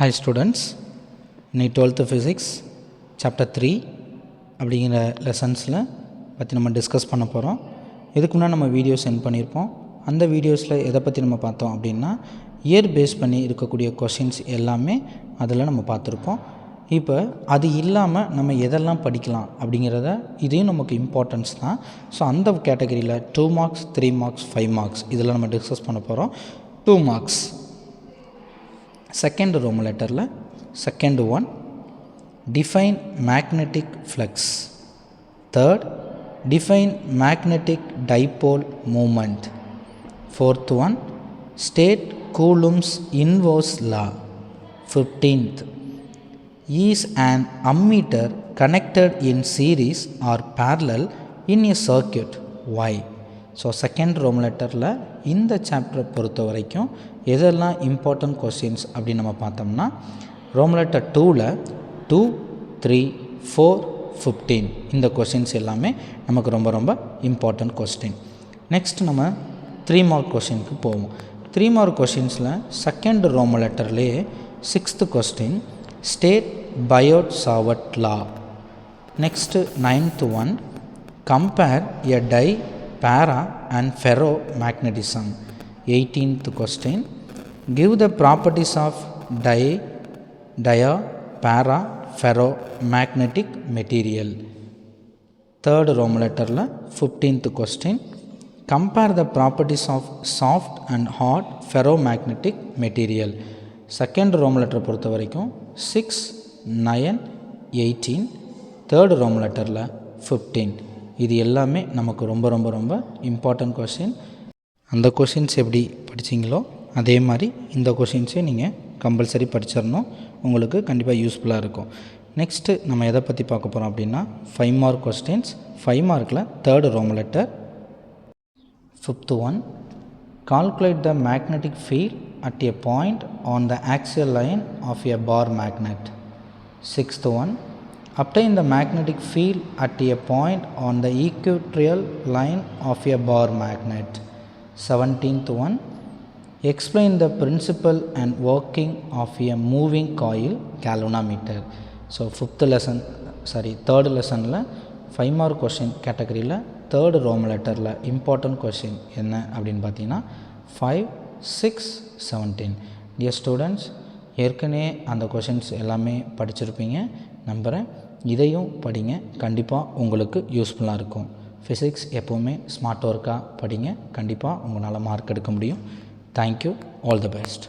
Hi students, இன்னைக்கு 12th physics chapter 3 அப்படிங்கிற லெசன்ஸில் பற்றி நம்ம டிஸ்கஸ் பண்ண போகிறோம். இதுக்கு முன்னாடி நம்ம வீடியோ சென்ட் பண்ணியிருப்போம். அந்த வீடியோஸில் எதை பற்றி நம்ம பார்த்தோம் அப்படின்னா இயர் பேஸ் பண்ணி இருக்கக்கூடிய கொஷின்ஸ் எல்லாமே அதில் நம்ம பார்த்துருப்போம். இப்போ அது இல்லாமல் நம்ம எதெல்லாம் படிக்கலாம் அப்படிங்கிறத இதையும் நமக்கு இம்பார்ட்டன்ஸ் தான். ஸோ அந்த கேட்டகரியில் 2 marks 3 marks 5 marks இதில் நம்ம டிஸ்கஸ் பண்ண போகிறோம். 2 marks second Roman letterல second one define magnetic flux, third define magnetic dipole moment, fourth one state Coulomb's inverse law, 15th is an ammeter connected in series or parallel in a circuit, why? So second ரோம் லெட்டரில் இந்த சாப்டரை பொறுத்த வரைக்கும் எதெல்லாம் important questions அப்படின்னு நம்ம பார்த்தோம்னா Rome letter 2ல் 2, 3, 4, 15 இந்த கொஸ்டின்ஸ் எல்லாமே நமக்கு ரொம்ப ரொம்ப இம்பார்ட்டன்ட் கொஸ்டின். நெக்ஸ்ட் நம்ம 3 மார்க் கொஸ்டினுக்கு போவோம். 3 மார்க் கொஸ்டின்ஸில் செகண்ட் ரோம் லெட்டர்லேயே 6th question state Biot Savart law. Next 9th one compare a dia para and ferromagnetism. 18th question give the properties of dia para ferromagnetic material. Third Roman letterல 15th question compare the properties of soft and hard ferromagnetic material. Second Roman letter பொறுத்த வரைக்கும் 6, 9, 18. Third Roman letterல 15. இது எல்லாமே நமக்கு ரொம்ப ரொம்ப ரொம்ப important question. அந்த questions எப்படி படிச்சிங்களோ அதே மாதிரி இந்த கொஷின்ஸே நீங்கள் கம்பல்சரி படிச்சிடணும். உங்களுக்கு கண்டிப்பாக யூஸ்ஃபுல்லாக இருக்கும். நெக்ஸ்ட்டு நம்ம எதை பற்றி பார்க்க போகிறோம் அப்படின்னா 5 மார்க் கொஸ்டின்ஸ். 5 மார்க்கில் தேர்ட் ரோம் letter. 5th one calculate the magnetic field at a point on the axial line of a bar magnet. 6th one obtain the magnetic field at a point on the equatorial line of a bar magnet. 17th one explain the principle and working of a moving coil galvanometer. So third lesson la 5 mark question category la third Roman letter la important question enna appdin pathina 5, 6, 17. Dear students, ஏற்கனவே அந்த questions எல்லாமே படிச்சிருப்பீங்க நம்புகிறேன். இதையும் படிங்க, கண்டிப்பாக உங்களுக்கு யூஸ்ஃபுல்லாக இருக்கும். ஃபிசிக்ஸ் எப்போவுமே ஸ்மார்ட் ஒர்க்காக படிங்க, கண்டிப்பாக உங்களால் மார்க் எடுக்க முடியும். Thank you, all the best.